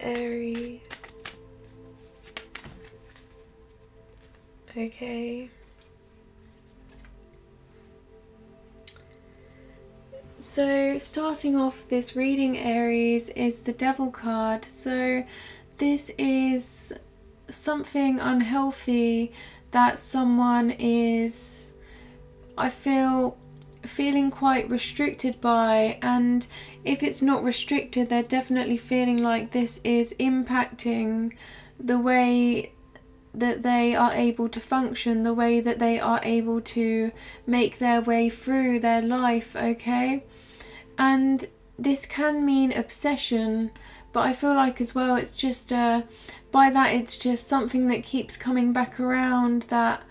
Aries. Okay. So starting off this reading, Aries, is the Devil card. So this is something unhealthy that someone is, I feel, feeling quite restricted by, and if it's not restricted, they're definitely feeling like this is impacting the way that they are able to function, the way that they are able to make their way through their life, okay? And this can mean obsession, but I feel like as well it's just, by that it's just something that keeps coming back around that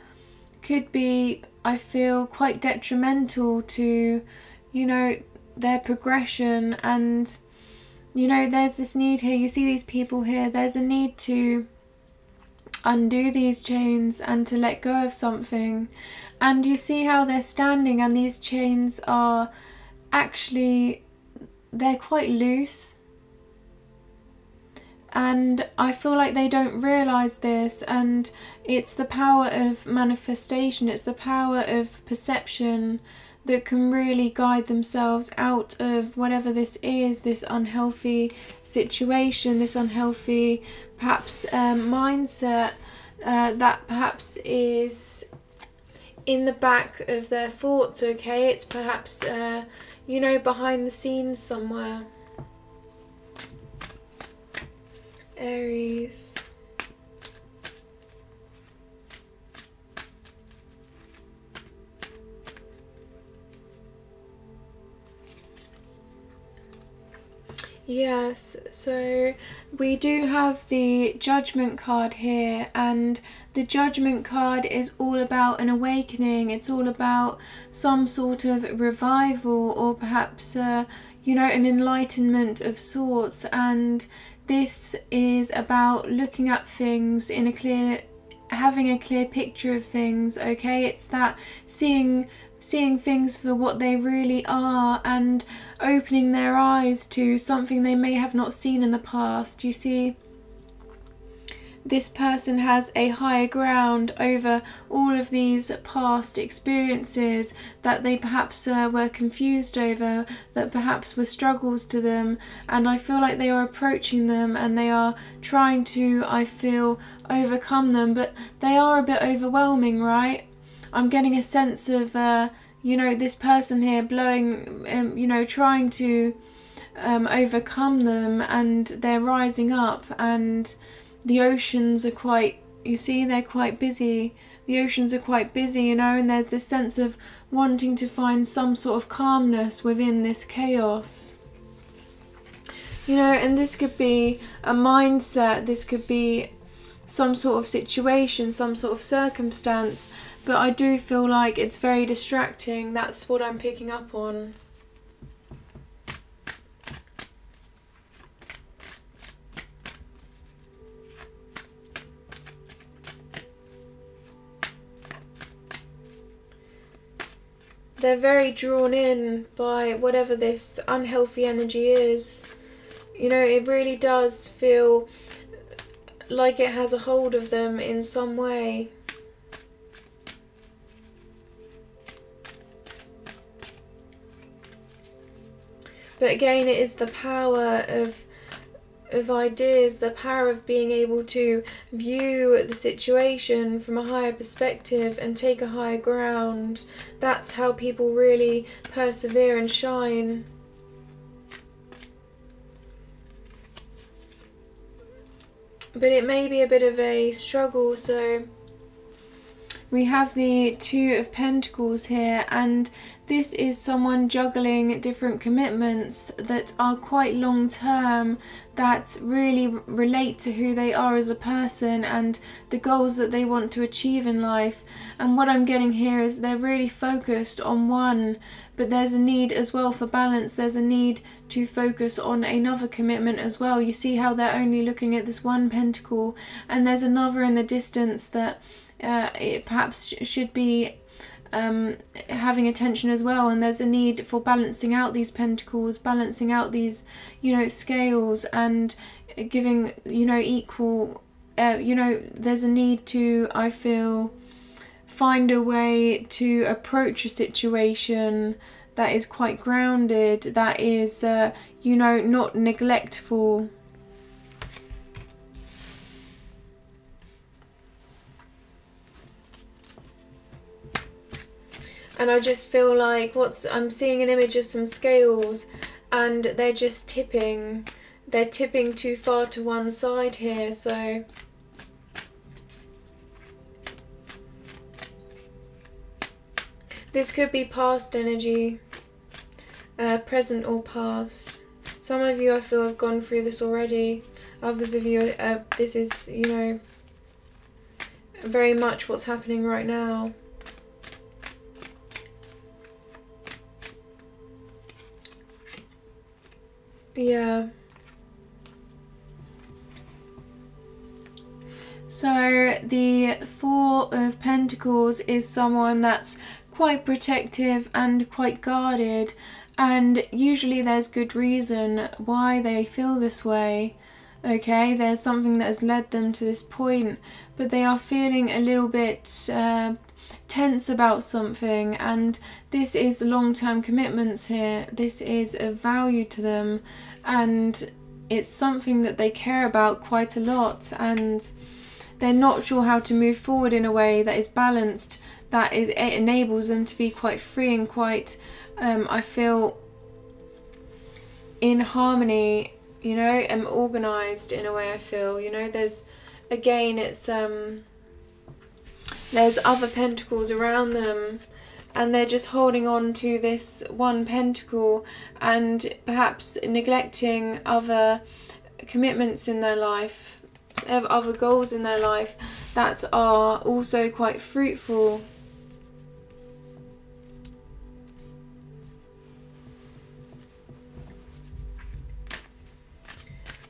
could be, I feel, quite detrimental to, you know, their progression. And, you know, there's this need here, you see these people here, there's a need to undo these chains and to let go of something. And you see how they're standing, and these chains are actually, they're quite loose, and I feel like they don't realize this. And it's the power of manifestation, it's the power of perception that can really guide themselves out of whatever this is, this unhealthy situation, this unhealthy perhaps mindset that perhaps is in the back of their thoughts, okay? It's perhaps, you know, behind the scenes somewhere. Aries. Yes, so we do have the Judgment card here, and the Judgment card is all about an awakening. It's all about some sort of revival, or perhaps, you know, an enlightenment of sorts. And this is about looking at things in a clear, having a clear picture of things, okay? It's that seeing things for what they really are, and opening their eyes to something they may have not seen in the past. You see, this person has a higher ground over all of these past experiences that they perhaps were confused over, that perhaps were struggles to them, and I feel like they are approaching them and they are trying to, I feel, overcome them, but they are a bit overwhelming, right? I'm getting a sense of, you know, this person here blowing, you know, trying to overcome them, and they're rising up, and the oceans are quite, you see, they're quite busy. The oceans are quite busy, you know, and there's this sense of wanting to find some sort of calmness within this chaos. You know, and this could be a mindset, this could be some sort of situation, some sort of circumstance, but I do feel like it's very distracting. That's what I'm picking up on. They're very drawn in by whatever this unhealthy energy is. You know, it really does feel like it has a hold of them in some way. But again, it is the power of ideas, the power of being able to view the situation from a higher perspective and take a higher ground. That's how people really persevere and shine. But it may be a bit of a struggle. So we have the Two of Pentacles here, and this is someone juggling different commitments that are quite long term, that really relate to who they are as a person and the goals that they want to achieve in life. And what I'm getting here is they're really focused on one, but there's a need as well for balance. There's a need to focus on another commitment as well. You see how they're only looking at this one pentacle, and there's another in the distance that it perhaps should be having attention as well. And there's a need for balancing out these pentacles, balancing out these, you know, scales, and giving, you know, equal, you know, there's a need to, I feel, find a way to approach a situation that is quite grounded, that is, you know, not neglectful. And I just feel like I'm seeing an image of some scales, and they're just tipping. They're tipping too far to one side here, so this could be past energy, present or past. Some of you, I feel, have gone through this already. Others of you, this is, you know, very much what's happening right now. Yeah. So the Four of Pentacles is someone that's quite protective and quite guarded, and usually there's good reason why they feel this way. Okay, there's something that has led them to this point, but they are feeling a little bit tense about something, and this is long-term commitments here. This is of value to them, and it's something that they care about quite a lot, and they're not sure how to move forward in a way that is balanced, that it enables them to be quite free and quite, I feel, in harmony, you know, and organised in a way, I feel, you know. There's, again, it's, there's other pentacles around them, and they're just holding on to this one pentacle and perhaps neglecting other commitments in their life, other goals in their life that are also quite fruitful.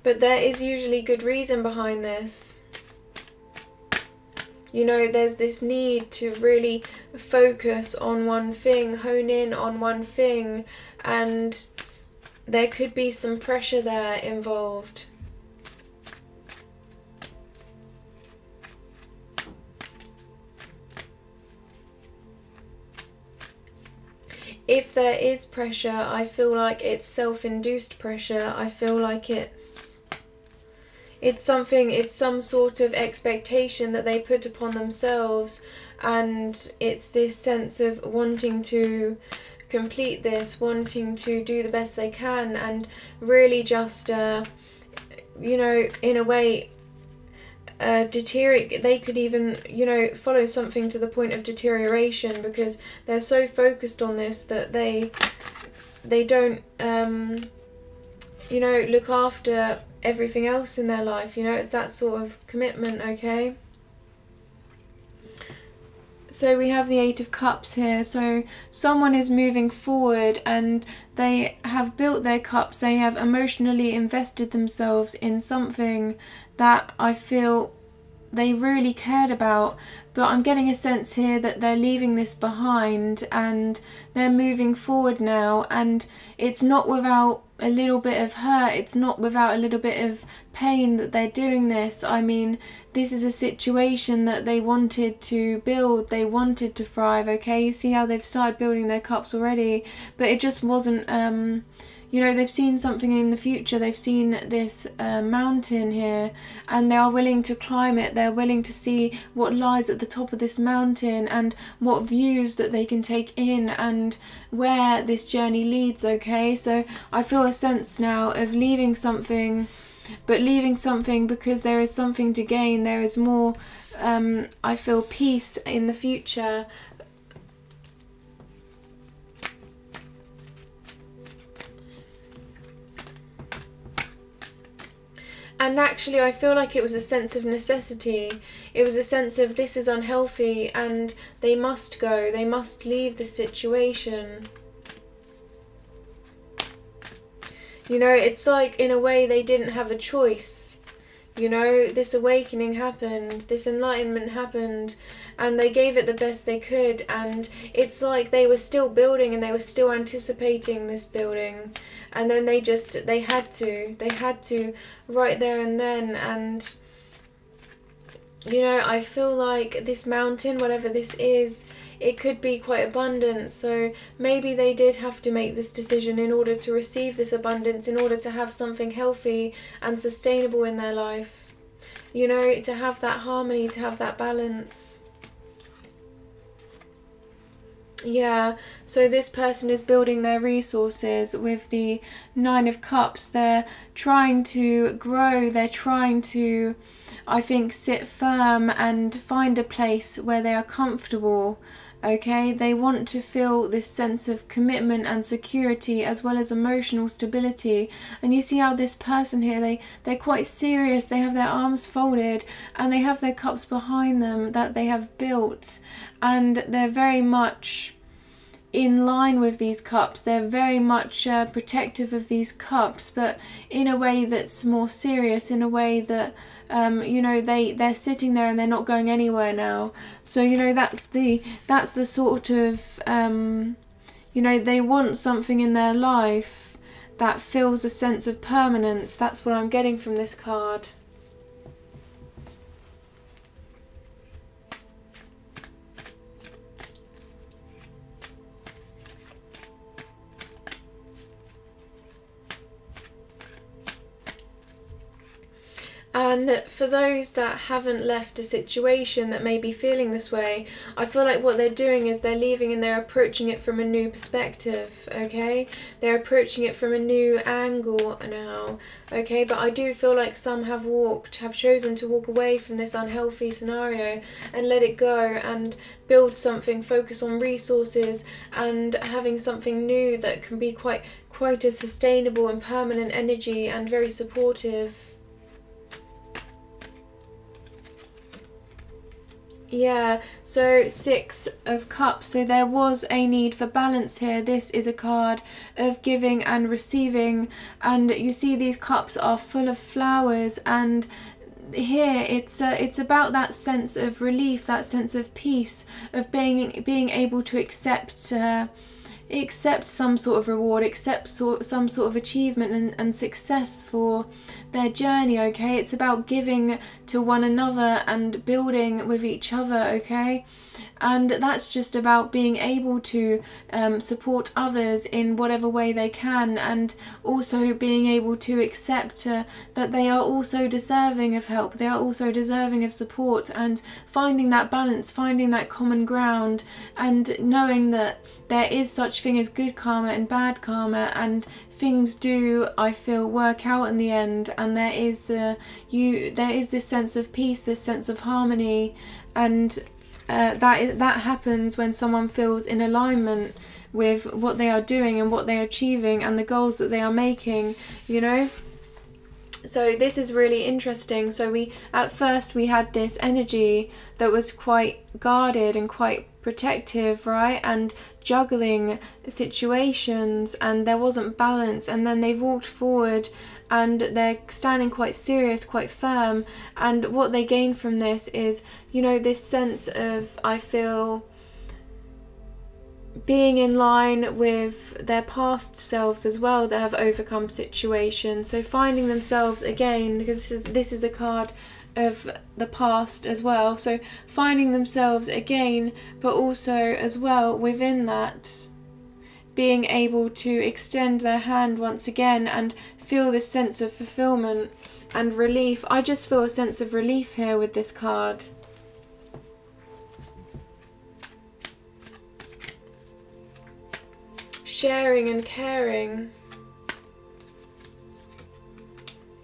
But there is usually good reason behind this. You know, there's this need to really focus on one thing, hone in on one thing, and there could be some pressure there involved. If there is pressure, I feel like it's self-induced pressure. I feel like it's something, it's some sort of expectation that they put upon themselves, and it's this sense of wanting to complete this, wanting to do the best they can, and really just, you know, in a way, deteriorate. They could even, you know, follow something to the point of deterioration, because they're so focused on this that they don't, you know, look after everything else in their life. You know, it's that sort of commitment. Okay, so we have the Eight of Cups here. So someone is moving forward, and they have built their cups. They have emotionally invested themselves in something that I feel they really cared about, but I'm getting a sense here that they're leaving this behind and they're moving forward now, and it's not without a little bit of hurt, it's not without a little bit of pain that they're doing this. I mean, this is a situation that they wanted to build, they wanted to thrive. Okay, you see how they've started building their cups already, but it just wasn't, you know, they've seen something in the future. They've seen this mountain here, and they are willing to climb it. They're willing to see what lies at the top of this mountain and what views that they can take in and where this journey leads. Okay, so I feel a sense now of leaving something, but leaving something because there is something to gain. There is more, I feel, peace in the future. And actually, I feel like it was a sense of necessity. It was a sense of this is unhealthy and they must go. They must leave the situation. You know, it's like in a way they didn't have a choice. You know, this awakening happened, this enlightenment happened, and they gave it the best they could, and it's like they were still building and they were still anticipating this building, and then they had to right there and then. And you know, I feel like this mountain, whatever this is, it could be quite abundant, so maybe they did have to make this decision in order to receive this abundance, in order to have something healthy and sustainable in their life. You know, to have that harmony, to have that balance. Yeah, so this person is building their resources with the Nine of Cups. They're trying to grow, they're trying to, I think, sit firm and find a place where they are comfortable. Okay, they want to feel this sense of commitment and security, as well as emotional stability. And you see how this person here, they're quite serious, they have their arms folded and they have their cups behind them that they have built, and they're very much in line with these cups. They're very much protective of these cups, but in a way that's more serious, in a way that you know, they're sitting there and they're not going anywhere now. So you know, that's the sort of you know, they want something in their life that feels a sense of permanence. That's what I'm getting from this card. And for those that haven't left a situation that may be feeling this way, I feel like what they're doing is they're leaving and they're approaching it from a new perspective, okay? They're approaching it from a new angle now, okay? But I do feel like some have chosen to walk away from this unhealthy scenario and let it go and build something, focus on resources and having something new that can be quite a sustainable and permanent energy and very supportive. Yeah, so Six of Cups. So there was a need for balance here. This is a card of giving and receiving, and you see these cups are full of flowers, and here it's about that sense of relief, that sense of peace, of being able to accept some sort of reward, accept some sort of achievement and success for their journey, okay? It's about giving to one another and building with each other, okay? And that's just about being able to support others in whatever way they can, and also being able to accept that they are also deserving of help, they are also deserving of support, and finding that balance, finding that common ground, and knowing that there is such thing as good karma and bad karma, and things do, I feel, work out in the end, and there is this sense of peace, this sense of harmony, and that happens when someone feels in alignment with what they are doing and what they are achieving and the goals that they are making, you know. So this is really interesting. So at first we had this energy that was quite guarded and quite protective, right, and juggling situations, and there wasn't balance, and then they've walked forward and they're standing quite serious, quite firm, and what they gain from this is, you know, this sense of, I feel, being in line with their past selves as well that have overcome situations. So finding themselves again, because this is a card of the past as well, so finding themselves again, but also as well within that being able to extend their hand once again and feel this sense of fulfillment and relief. I just feel a sense of relief here with this card. Sharing and caring.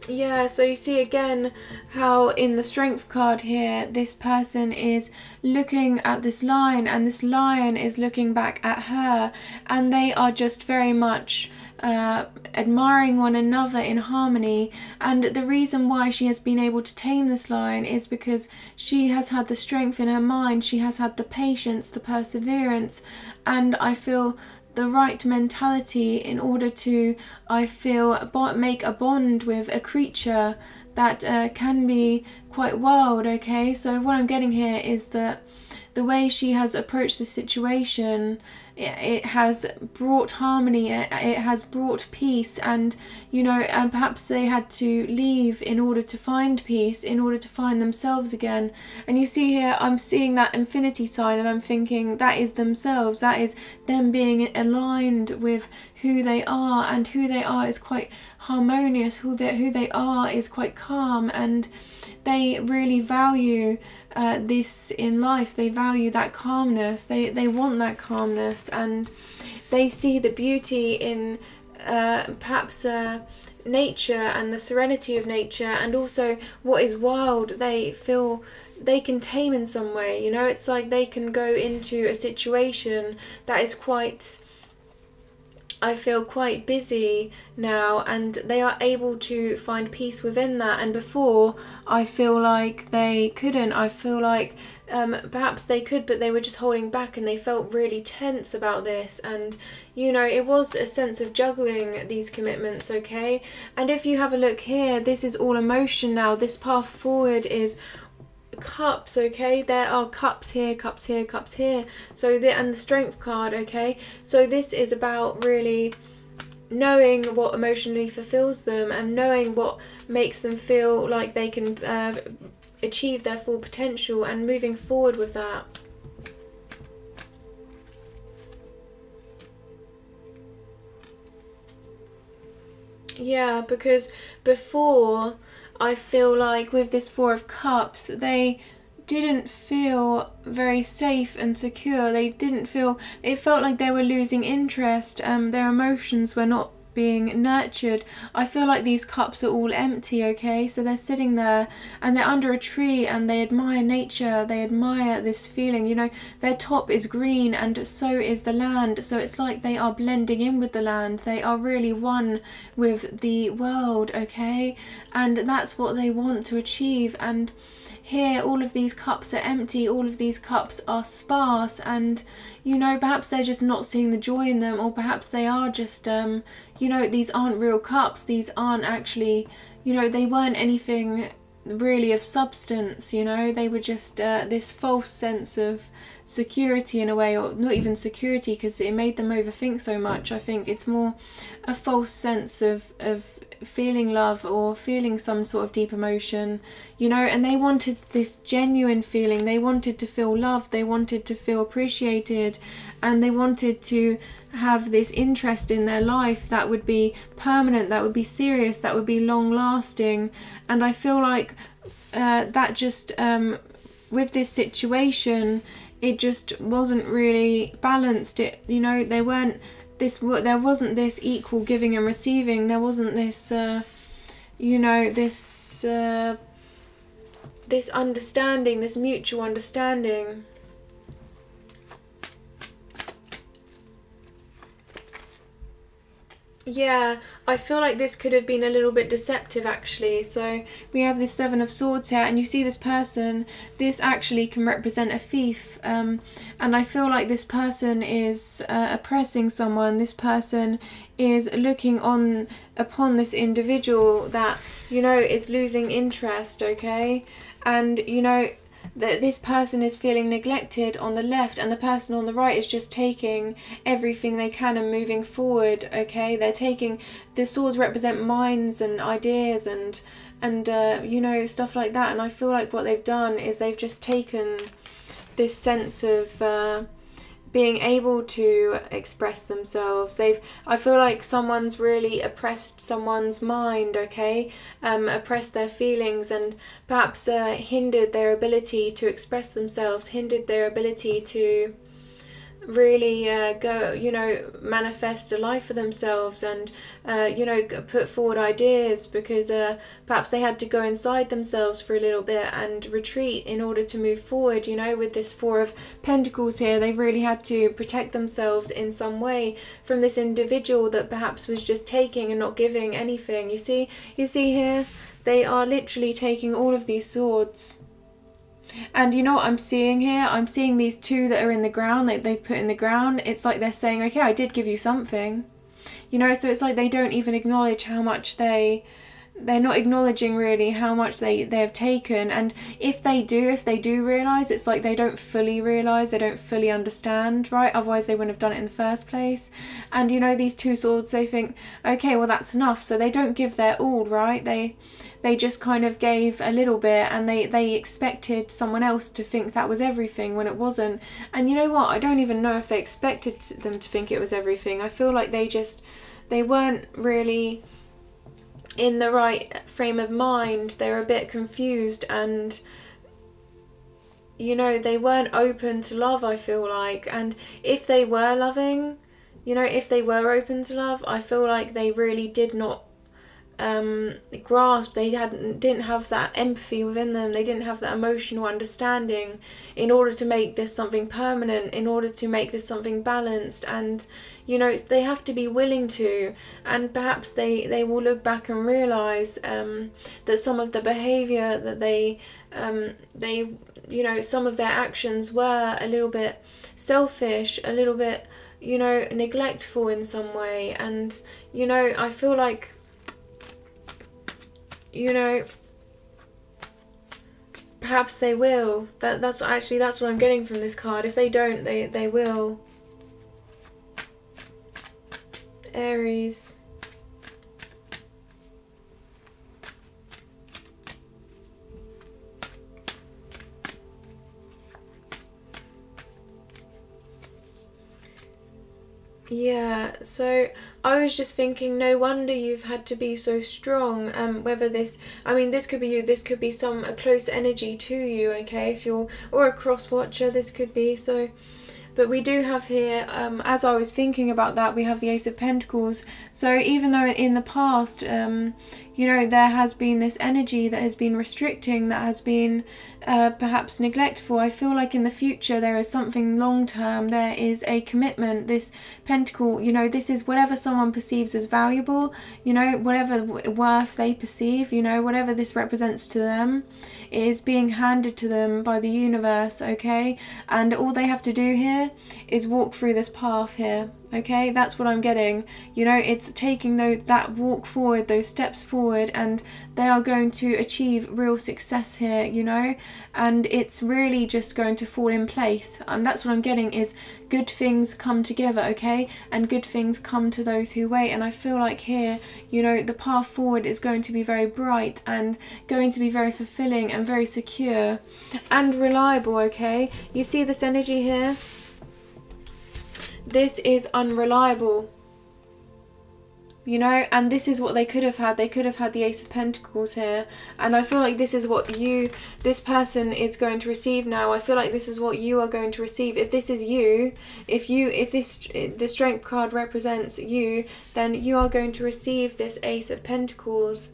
Yeah, so you see again how in the Strength card here, this person is looking at this lion, and this lion is looking back at her, and they are just very much admiring one another in harmony. And the reason why she has been able to tame this lion is because she has had the strength in her mind, she has had the patience, the perseverance, and I feel the right mentality in order to, I feel, make a bond with a creature that can be quite wild, okay? So what I'm getting here is that the way she has approached the situation, it has brought harmony, it has brought peace, and you know, and perhaps they had to leave in order to find peace, in order to find themselves again. And you see here, I'm seeing that infinity sign, and I'm thinking that is themselves, that is them being aligned with who they are, and who they are is quite harmonious, who they are is quite calm, and they really value this in life. They value that calmness, they want that calmness, and they see the beauty in perhaps nature and the serenity of nature, and also what is wild they feel they can tame in some way. You know, it's like they can go into a situation that is quite, I feel, quite busy now, and they are able to find peace within that. And before, I feel like they couldn't. I feel like perhaps they could, but they were just holding back, and they felt really tense about this. And you know, it was a sense of juggling these commitments, okay? And if you have a look here, this is all emotion now. This path forward is cups, okay? There are cups here, cups here, cups here. So and the strength card, okay? So this is about really knowing what emotionally fulfills them, and knowing what makes them feel like they can achieve their full potential, and moving forward with that. Yeah, because before, I feel like with this Four of Cups, they didn't feel very safe and secure. They didn't feel, it felt like they were losing interest. Their emotions were not being nurtured. I feel like these cups are all empty, okay? So they're sitting there and they're under a tree, and they admire nature, they admire this feeling, you know, their top is green and so is the land. So it's like they are blending in with the land. They are really one with the world, okay? And that's what they want to achieve. And here, all of these cups are empty, all of these cups are sparse, and you know, perhaps they're just not seeing the joy in them, or perhaps they are just you know, these aren't real cups, these aren't actually, you know, they weren't anything really of substance, you know, they were just this false sense of security in a way, or not even security, because it made them overthink so much. I think it's more a false sense of feeling love, or feeling some sort of deep emotion, you know, and they wanted this genuine feeling. They wanted to feel loved, they wanted to feel appreciated, and they wanted to have this interest in their life that would be permanent, that would be serious, that would be long lasting. And I feel like that just with this situation, it just wasn't really balanced. It, you know, there wasn't this equal giving and receiving. There wasn't this you know, this understanding, this mutual understanding. Yeah, I feel like this could have been a little bit deceptive actually. So we have this Seven of Swords here, and you see this person, this actually can represent a thief, and I feel like this person is oppressing someone. This person is looking upon this individual that, you know, is losing interest, okay? And you know, that this person is feeling neglected on the left, and the person on the right is just taking everything they can and moving forward, okay? They're taking, the swords represent minds and ideas and you know, stuff like that. And I feel like what they've done is they've just taken this sense of being able to express themselves. I feel like someone's really oppressed someone's mind, okay? Oppressed their feelings, and perhaps hindered their ability to express themselves, hindered their ability to really go, you know, manifest a life for themselves, and you know, put forward ideas, because perhaps they had to go inside themselves for a little bit and retreat in order to move forward. You know, with this Four of Pentacles here, they really had to protect themselves in some way from this individual that perhaps was just taking and not giving anything. You see here, they are literally taking all of these swords. And you know what I'm seeing here? I'm seeing these two that are in the ground, like they've put in the ground. It's like they're saying, okay, I did give you something. You know, so it's like they don't even acknowledge how much they're not acknowledging really how much they have taken. And if they do realise, it's like they don't fully realise, they don't fully understand, right? Otherwise they wouldn't have done it in the first place. And you know, these two swords, they think, okay, well that's enough. So they don't give their all, right? They just kind of gave a little bit, and they expected someone else to think that was everything when it wasn't. And you know what? I don't even know if they expected them to think it was everything. I feel like they weren't really in the right frame of mind. They were a bit confused, and you know, they weren't open to love, I feel like. And if they were loving, you know, if they were open to love, I feel like they really did not grasp, they didn't have that empathy within them, they didn't have that emotional understanding in order to make this something permanent, in order to make this something balanced. And you know, they have to be willing to, and perhaps they will look back and realise that some of the behaviour that they you know, some of their actions were a little bit selfish, a little bit, you know, neglectful in some way. And you know, I feel like, you know, perhaps they will. That's what I'm getting from this card. If they don't, they will. Aries. Yeah, so I was just thinking, no wonder you've had to be so strong. Whether this, I mean, this could be you, this could be a close energy to you, okay? If you're, or a cross watcher, this could be. So, but we do have here, as I was thinking about that, we have the Ace of Pentacles. So even though in the past, you know, there has been this energy that has been restricting, that has been perhaps neglectful, I feel like in the future there is something long term, there is a commitment. This pentacle, you know, this is whatever someone perceives as valuable, you know, whatever worth they perceive, you know, whatever this represents to them, is being handed to them by the universe, okay? And all they have to do here is walk through this path here, okay? That's what I'm getting. You know, it's taking that walk forward, those steps forward, and they are going to achieve real success here, you know? And it's really just going to fall in place. That's what I'm getting, is good things come together, okay? And good things come to those who wait. And I feel like here, you know, the path forward is going to be very bright and going to be very fulfilling and very secure and reliable, okay? You see this energy here? This is unreliable, you know, and this is what they could have had. They could have had the Ace of Pentacles here, and I feel like this is what this person is going to receive now. I feel like this is what you are going to receive. If this is you, if the Strength card represents you, then you are going to receive this Ace of Pentacles,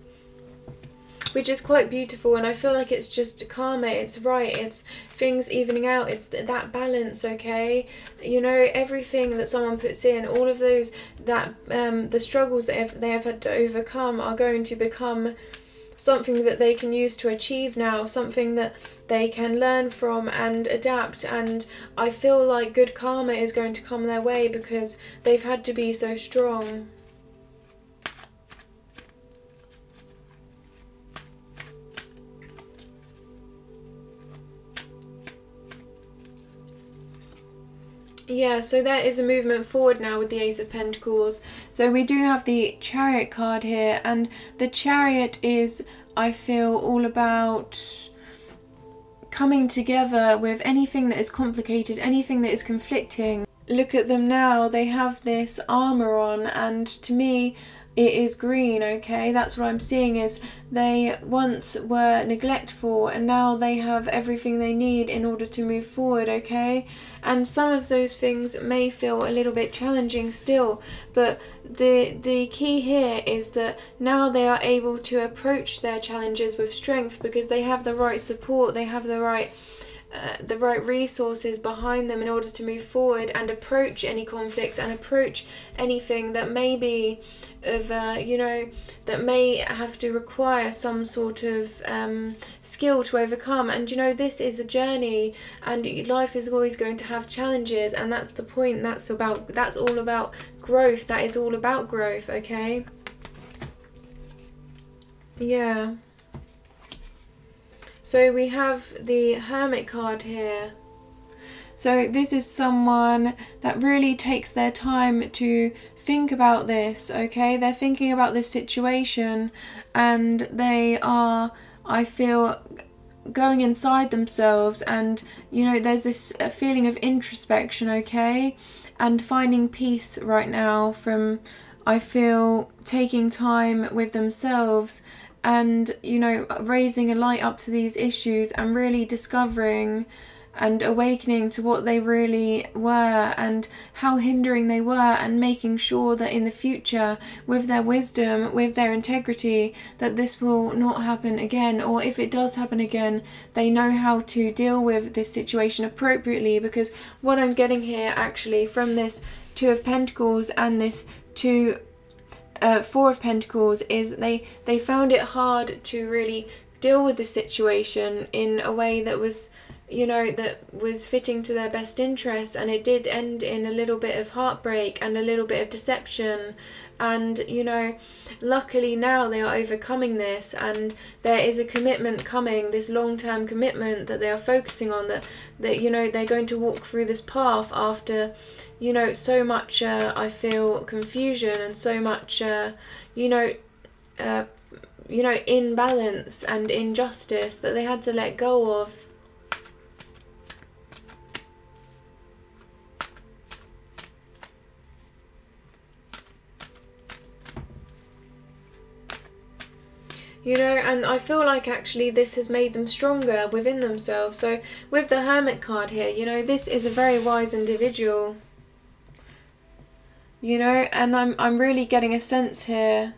which is quite beautiful. And I feel like it's just karma, it's right, it's things evening out, it's that balance, okay? You know, everything that someone puts in, all of those, that the struggles that they have had to overcome are going to become something that they can use to achieve now, something that they can learn from and adapt. And I feel like good karma is going to come their way because they've had to be so strong. Yeah, so there is a movement forward now with the Ace of Pentacles. So we do have the Chariot card here, and the Chariot is, I feel, all about coming together with anything that is complicated, anything that is conflicting. Look at them now, they have this armor on, and to me it is green, okay? That's what I'm seeing, is they once were neglectful and now they have everything they need in order to move forward, okay? And some of those things may feel a little bit challenging still, but the key here is that now they are able to approach their challenges with strength because they have the right support, they have the right the right resources behind them in order to move forward and approach any conflicts and approach anything that may be of you know, that may have to require some sort of skill to overcome. And you know, this is a journey, and life is always going to have challenges, and that's the point. That's all about growth. That is all about growth, okay? Yeah. So we have the Hermit card here. So this is someone that really takes their time to think about this, okay? They're thinking about this situation, and they are, I feel, going inside themselves, and you know, there's this feeling of introspection, okay? And finding peace right now from, I feel, taking time with themselves and, you know, raising a light up to these issues and really discovering and awakening to what they really were and how hindering they were, and making sure that in the future, with their wisdom, with their integrity, that this will not happen again, or if it does happen again, they know how to deal with this situation appropriately. Because what I'm getting here actually from this Two of Pentacles and this Four of Pentacles is they found it hard to really deal with the situation in a way that was, you know, that was fitting to their best interests, and it did end in a little bit of heartbreak and a little bit of deception. And you know, luckily now they are overcoming this, and there is a commitment coming, this long-term commitment that they are focusing on, that you know, they're going to walk through this path after, you know, so much I feel confusion and so much you know, imbalance and injustice that they had to let go of. You know, and I feel like actually this has made them stronger within themselves. So with the Hermit card here, you know, this is a very wise individual. You know, and I'm really getting a sense here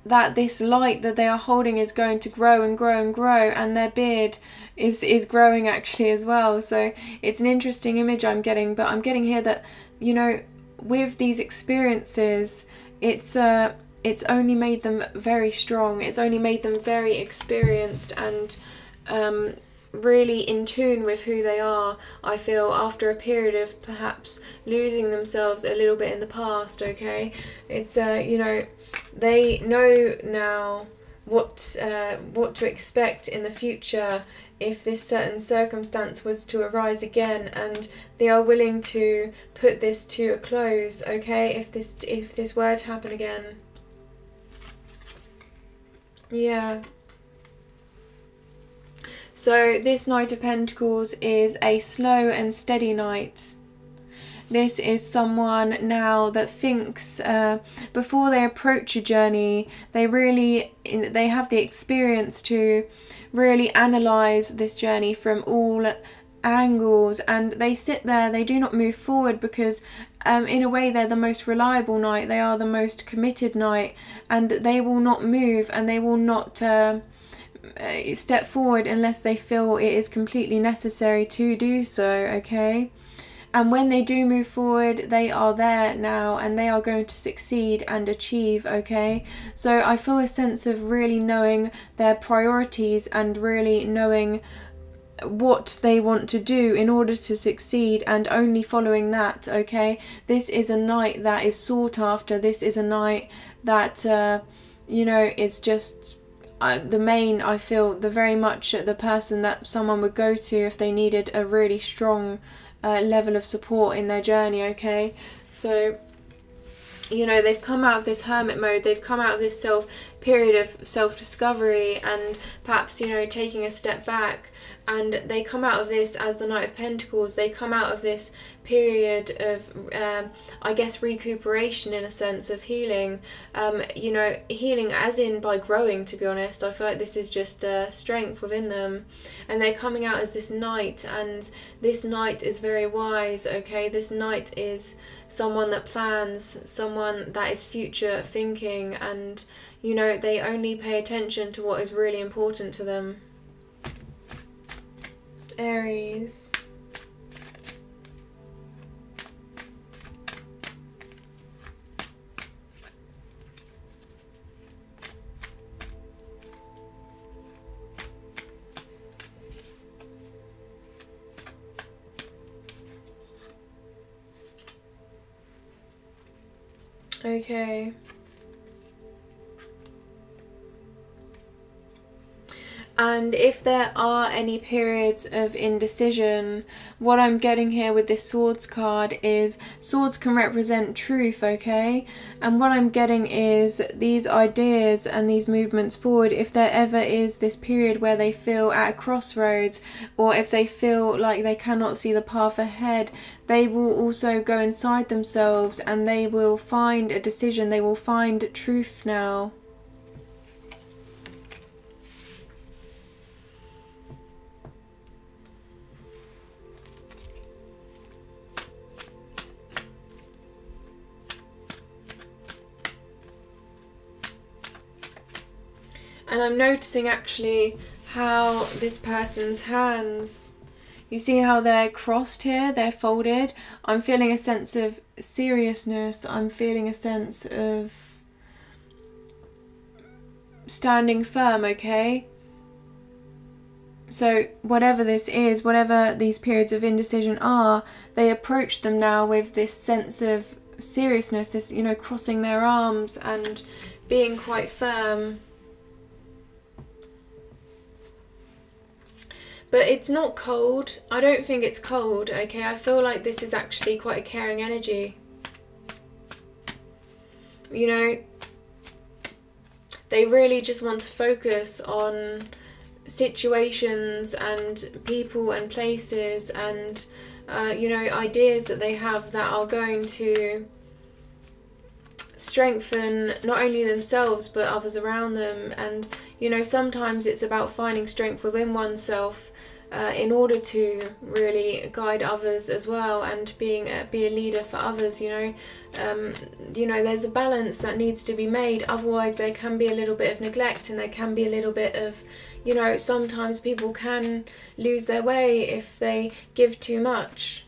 that this light that they are holding is going to grow and grow and grow, and their beard is growing actually as well. So it's an interesting image I'm getting, but I'm getting here that, you know, with these experiences, it's only made them very strong. It's only made them very experienced and really in tune with who they are, I feel, after a period of perhaps losing themselves a little bit in the past, okay? It's, you know, they know now what to expect in the future if this certain circumstance was to arise again, and they are willing to put this to a close, okay, if this were to happen again. Yeah. So this Knight of Pentacles is a slow and steady knight. This is someone now that thinks before they approach a journey, they have the experience to really analyze this journey from all angles, and they sit there, they do not move forward because in a way they're the most reliable knight, they are the most committed knight, and they will not move and they will not step forward unless they feel it is completely necessary to do so, okay? And when they do move forward, they are there now and they are going to succeed and achieve, okay? So I feel a sense of really knowing their priorities and really knowing what they want to do in order to succeed, and only following that, okay? This is a knight that is sought after. This is a knight that, you know, is just the main, I feel, the very much the person that someone would go to if they needed a really strong level of support in their journey, okay? So, you know, they've come out of this hermit mode, they've come out of this period of self-discovery and perhaps, you know, taking a step back, and they come out of this as the Knight of Pentacles. They come out of this period of, I guess, recuperation in a sense, of healing, you know, healing as in by growing, to be honest. I feel like this is just strength within them, and they're coming out as this knight, and this knight is very wise, okay? This knight is someone that plans, someone that is future thinking, and, you know, they only pay attention to what is really important to them. Aries. Okay. And if there are any periods of indecision, what I'm getting here with this Swords card is Swords can represent truth, okay? And what I'm getting is these ideas and these movements forward, if there ever is this period where they feel at a crossroads, or if they feel like they cannot see the path ahead, they will also go inside themselves and they will find a decision, they will find truth now. And I'm noticing actually how this person's hands, you see how they're crossed here, they're folded. I'm feeling a sense of seriousness. I'm feeling a sense of standing firm, okay? So whatever this is, whatever these periods of indecision are, they approach them now with this sense of seriousness, this, you know, crossing their arms and being quite firm. But it's not cold. I don't think it's cold, okay? I feel like this is actually quite a caring energy. You know, they really just want to focus on situations and people and places and, you know, ideas that they have that are going to strengthen not only themselves but others around them. And, you know, sometimes it's about finding strength within oneself in order to really guide others as well, and be a leader for others. You know, there's a balance that needs to be made, otherwise there can be a little bit of neglect and there can be a little bit of, you know, sometimes people can lose their way if they give too much.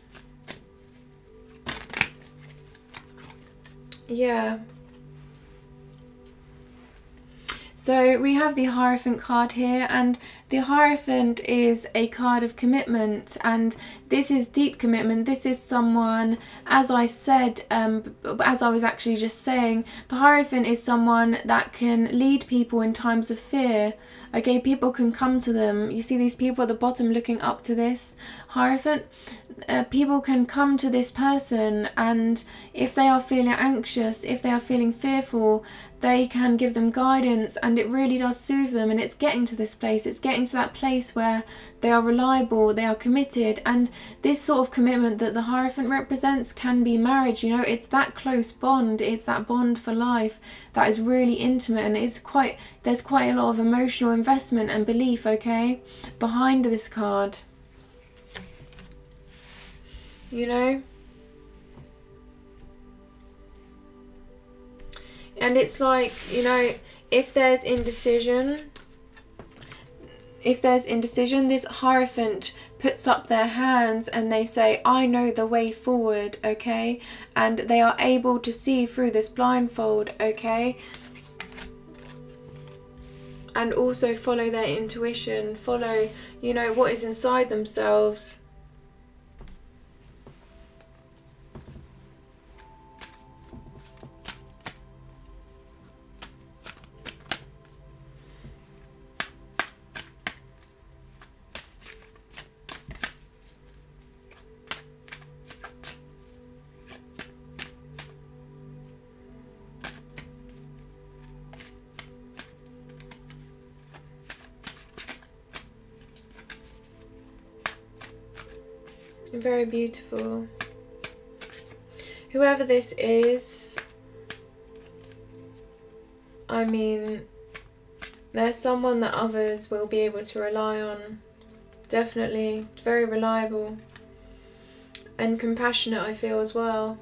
Yeah. So we have the Hierophant card here, and the Hierophant is a card of commitment, and this is deep commitment. This is someone, as I said, as I was actually just saying, the Hierophant is someone that can lead people in times of fear. Okay, people can come to them. You see these people at the bottom looking up to this Hierophant? People can come to this person, and if they are feeling anxious, if they are feeling fearful, they can give them guidance, and it really does soothe them. And it's getting to this place, it's getting to that place where they are reliable, they are committed. And this sort of commitment that the Hierophant represents can be marriage. You know, it's that close bond, it's that bond for life that is really intimate, and there's quite a lot of emotional investment and belief, okay, behind this card. You know, and it's like, you know, if there's indecision, this Hierophant puts up their hands and they say, I know the way forward, okay? And they are able to see through this blindfold, okay? And also follow their intuition, follow, you know, what is inside themselves. Very beautiful. Whoever this is, I mean, they're someone that others will be able to rely on. Definitely. Very reliable. And compassionate, I feel, as well.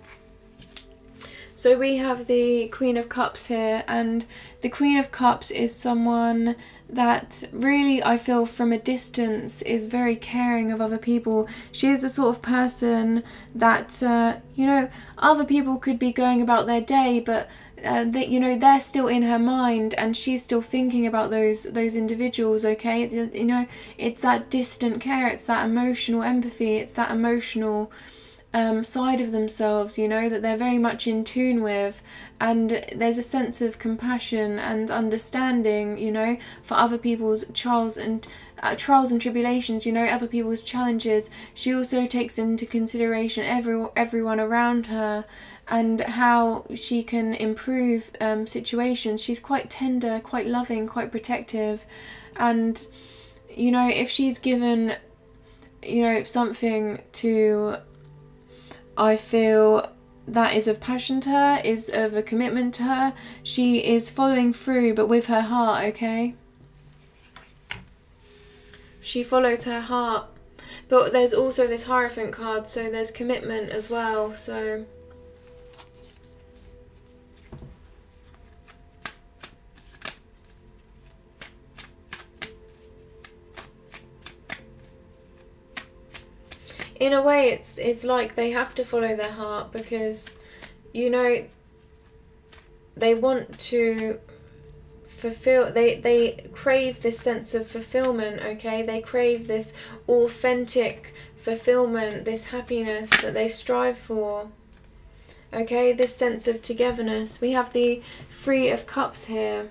So we have the Queen of Cups here, and the Queen of Cups is someone that really, I feel from a distance, is very caring of other people. She is the sort of person that, you know, other people could be going about their day, but that, you know, they're still in her mind and she's still thinking about those individuals, okay? You know, it's that distant care, it's that emotional empathy, it's that emotional side of themselves, you know, that they're very much in tune with, and there's a sense of compassion and understanding, you know, for other people's trials and tribulations, you know, other people's challenges. She also takes into consideration everyone around her and how she can improve situations. She's quite tender, quite loving, quite protective, and, you know, if she's given, you know, something to, I feel that is of passion to her, is of a commitment to her, she is following through, but with her heart, okay? She follows her heart. But there's also this Hierophant card, so there's commitment as well, so... In a way, it's like they have to follow their heart because, you know, they want to fulfill, they crave this sense of fulfillment, okay? They crave this authentic fulfillment, this happiness that they strive for, okay? This sense of togetherness. We have the Three of Cups here.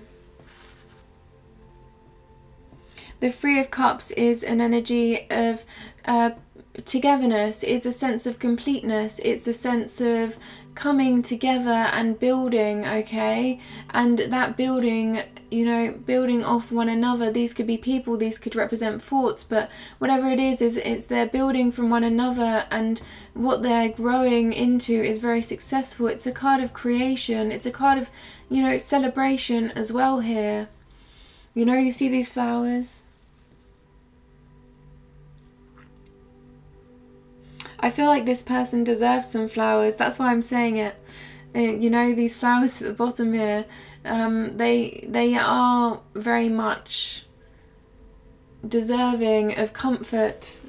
The Three of Cups is an energy of togetherness. It's a sense of completeness. It's a sense of coming together and building, okay? And that building, you know, building off one another. These could be people, these could represent thoughts, but whatever it is it's they're building from one another, and what they're growing into is very successful. It's a card of creation. It's a card of, you know, celebration as well here. You know, you see these flowers? I feel like this person deserves some flowers. That's why I'm saying it. You know, these flowers at the bottom here, they are very much deserving of comfort,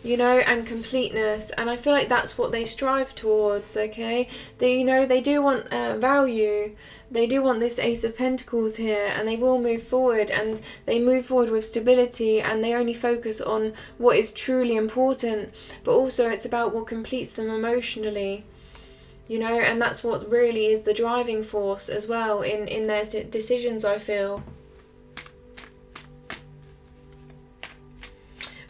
you know, and completeness. And I feel like that's what they strive towards, okay? They, you know, they do want value. They do want this Ace of Pentacles here, and they will move forward, and they move forward with stability, and they only focus on what is truly important, but also it's about what completes them emotionally, you know, and that's what really is the driving force as well in their decisions, I feel.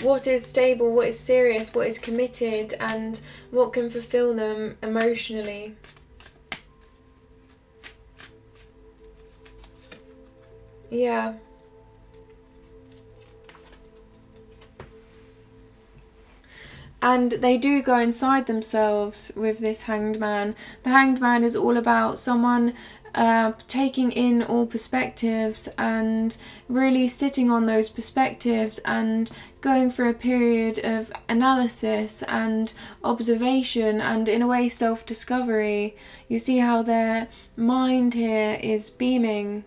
What is stable, what is serious, what is committed, and what can fulfill them emotionally. Yeah. And they do go inside themselves with this Hanged Man. The Hanged Man is all about someone taking in all perspectives and really sitting on those perspectives and going through a period of analysis and observation and, in a way, self-discovery. You see how their mind here is beaming,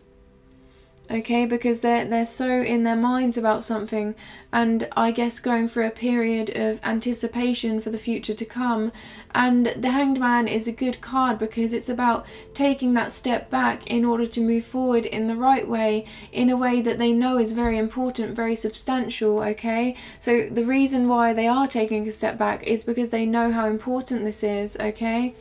okay, because they're so in their minds about something, and I guess going through a period of anticipation for the future to come. And the Hanged Man is a good card because it's about taking that step back in order to move forward in the right way, in a way that they know is very important, very substantial, okay? So the reason why they are taking a step back is because they know how important this is, okay?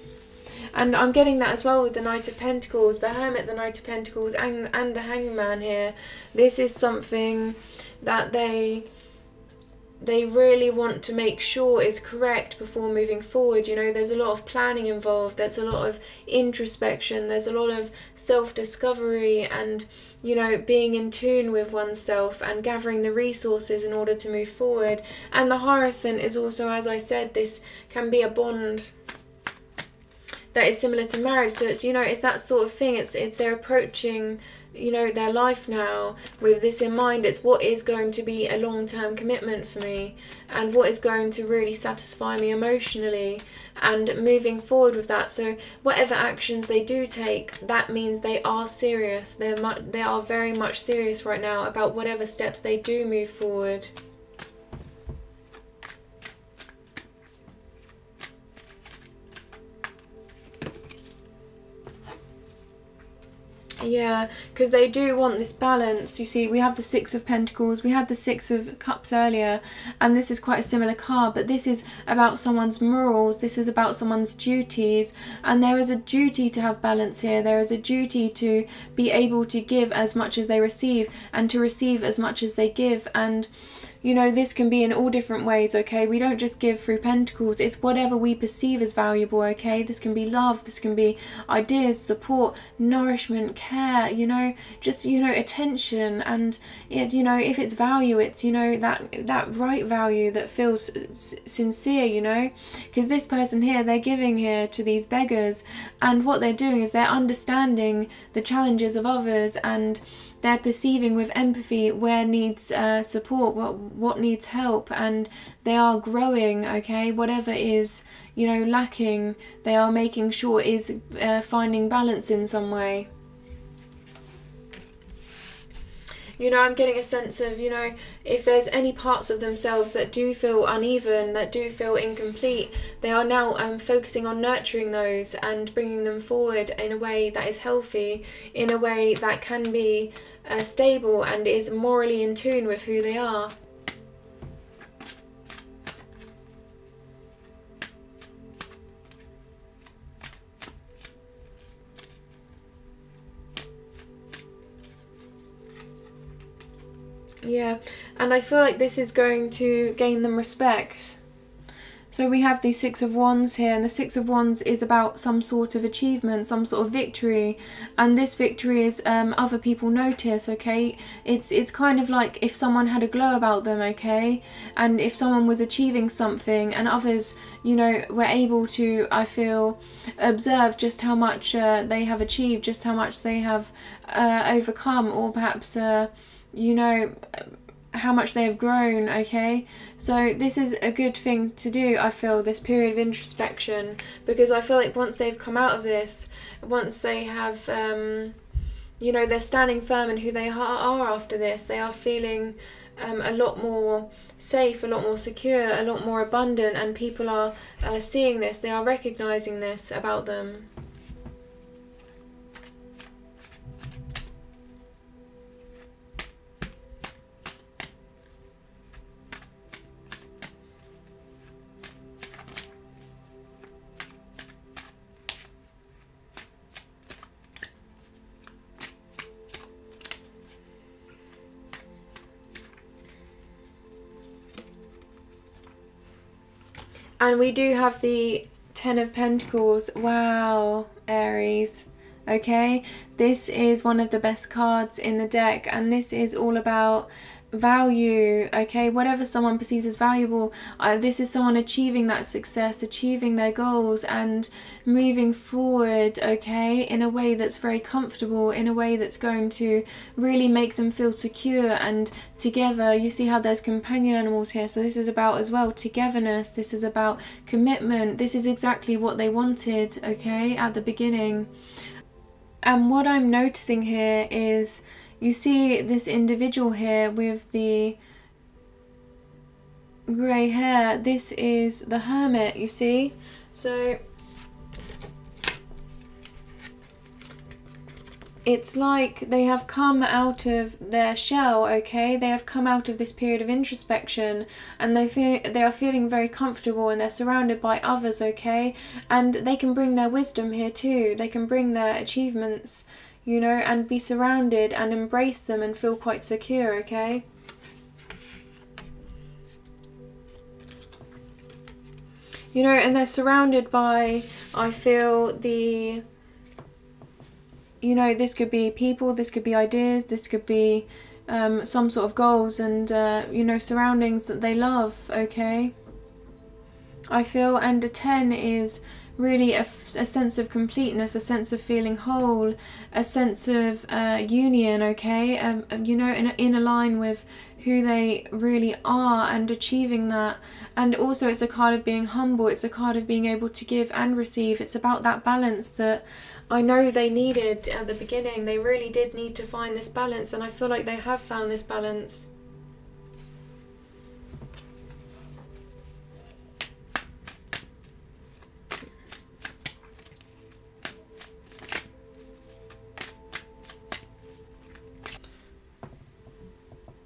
And I'm getting that as well with the Knight of Pentacles, the Hermit, the Knight of Pentacles, and the Hanged Man here. This is something that they really want to make sure is correct before moving forward. You know, there's a lot of planning involved, there's a lot of introspection, there's a lot of self-discovery and, you know, being in tune with oneself and gathering the resources in order to move forward. And the Hierophant is also, as I said, this can be a bond. that is similar to marriage. So it's, you know, it's that sort of thing. It's they're approaching, you know, their life now with this in mind. It's what is going to be a long-term commitment for me, and what is going to really satisfy me emotionally, and moving forward with that. So whatever actions they do take, that means they are serious. They are very much serious right now about whatever steps they do move forward. Yeah, because they do want this balance. You see, we have the Six of Pentacles, we had the Six of Cups earlier, and this is quite a similar card, but this is about someone's morals, this is about someone's duties, and there is a duty to have balance here. There is a duty to be able to give as much as they receive, and to receive as much as they give. And you know, this can be in all different ways, okay? We don't just give through pentacles. It's whatever we perceive as valuable, okay? This can be love, this can be ideas, support, nourishment, care, you know, just, you know, attention. And, it, you know, if it's value, it's, you know, that right value that feels sincere, you know? Because this person here, they're giving here to these beggars. And what they're doing is they're understanding the challenges of others, and they're perceiving with empathy where needs support, what needs help, and they are growing, okay? Whatever is, you know, lacking, they are making sure is finding balance in some way. You know, I'm getting a sense of, you know, if there's any parts of themselves that do feel uneven, that do feel incomplete, they are now focusing on nurturing those and bringing them forward in a way that is healthy, in a way that can be stable and is morally in tune with who they are. Yeah, and I feel like this is going to gain them respect. So we have the Six of Wands here, and the Six of Wands is about some sort of achievement, some sort of victory, and this victory is other people notice, okay? It's kind of like if someone had a glow about them, okay? And if someone was achieving something and others, you know, were able to, I feel, observe just how much they have achieved, just how much they have overcome, or perhaps you know, how much they have grown, okay? So this is a good thing to do, I feel, this period of introspection, because I feel like once they've come out of this, once they have, you know, they're standing firm in who they are after this, they are feeling a lot more safe, a lot more secure, a lot more abundant, and people are seeing this, they are recognizing this about them. And we do have the Ten of Pentacles. Wow, Aries. Okay, this is one of the best cards in the deck, and this is all about value, okay? Whatever someone perceives as valuable, this is someone achieving that success, achieving their goals, and moving forward, okay, in a way that's very comfortable, in a way that's going to really make them feel secure and together. You see how there's companion animals here, so this is about as well togetherness, this is about commitment, this is exactly what they wanted, okay, at the beginning. And what I'm noticing here is, you see this individual here with the grey hair, this is the Hermit, you see? So it's like they have come out of their shell, okay? They have come out of this period of introspection, and they are feeling very comfortable, and they're surrounded by others, okay? And they can bring their wisdom here too. They can bring their achievements, you know, and be surrounded and embrace them and feel quite secure, okay? You know, and they're surrounded by, I feel, the, you know, this could be people, this could be ideas, this could be some sort of goals and, you know, surroundings that they love, okay? I feel, and a 10 is really a sense of completeness, a sense of feeling whole, a sense of union, okay, you know, in a line with who they really are and achieving that. And also it's a card of being humble, it's a card of being able to give and receive. It's about that balance that I know they needed at the beginning. They really did need to find this balance, and I feel like they have found this balance.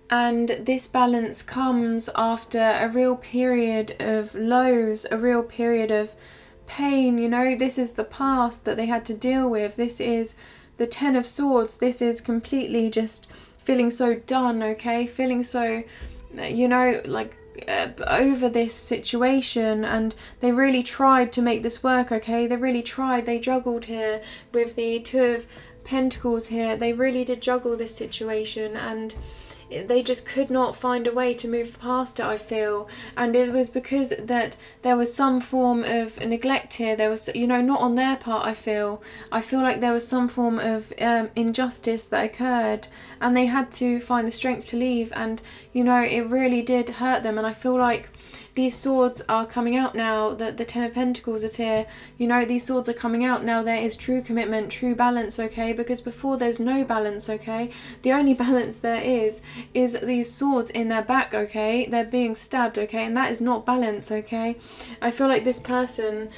And this balance comes after a real period of lows, a real period of pain, you know. This is the past that they had to deal with. This is the Ten of Swords. This is completely just feeling so done, okay? Feeling so, you know, like over this situation, and they really tried to make this work, okay? They really tried. They juggled here with the Two of Pentacles here. They really did juggle this situation, and they just could not find a way to move past it, I feel. And it was because that there was some form of neglect here. There was, you know, not on their part, I feel like there was some form of injustice that occurred, and they had to find the strength to leave. And, you know, it really did hurt them. And I feel like these swords are coming out now, that the Ten of Pentacles is here. You know, these swords are coming out now. There is true commitment, true balance, okay? Because before there's no balance, okay? The only balance there is these swords in their back, okay? They're being stabbed, okay? And that is not balance, okay? I feel like this person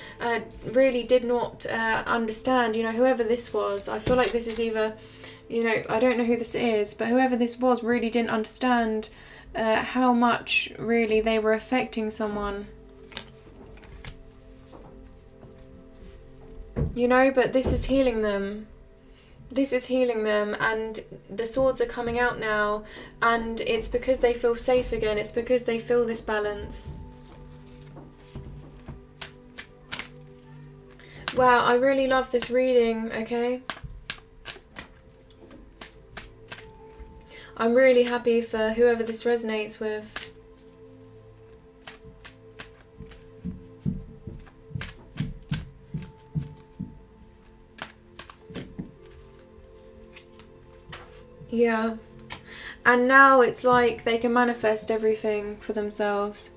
really did not understand, you know, whoever this was. I feel like this is either, you know, I don't know who this is, but whoever this was really didn't understand how much really they were affecting someone, you know. But this is healing them. This is healing them, and the swords are coming out now, and it's because they feel safe again. It's because they feel this balance. Wow, I really love this reading, okay? I'm really happy for whoever this resonates with. Yeah. And now it's like they can manifest everything for themselves.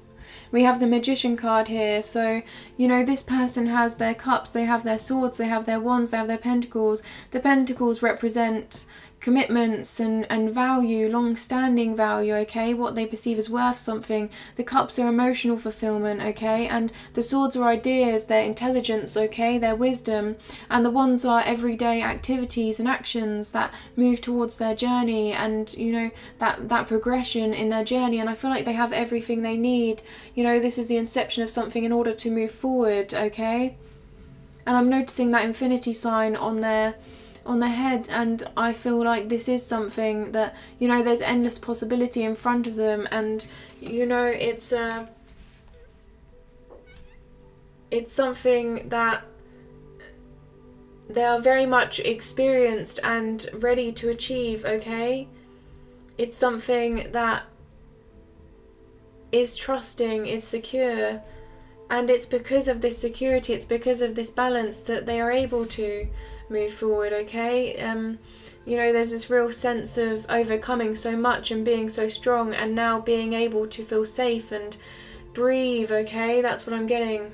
We have the Magician card here. So, you know, this person has their cups, they have their swords, they have their wands, they have their pentacles. The pentacles represent commitments and value, long-standing value, okay? What they perceive as worth something. The cups are emotional fulfillment, okay? And the swords are ideas, their intelligence, okay? Their wisdom. And the wands are everyday activities and actions that move towards their journey, and, you know, that progression in their journey. And I feel like they have everything they need. You know, this is the inception of something in order to move forward, okay? And I'm noticing that infinity sign on their head, and I feel like this is something that, you know, there's endless possibility in front of them. And, you know, it's something that they are very much experienced and ready to achieve, okay? It's something that is trusting, is secure, and it's because of this security, it's because of this balance that they are able to move forward, okay? You know, there's this real sense of overcoming so much and being so strong, and now being able to feel safe and breathe, okay? That's what I'm getting.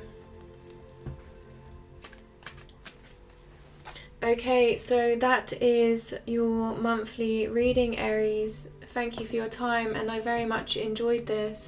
Okay, so that is your monthly reading, Aries. Thank you for your time, and I very much enjoyed this.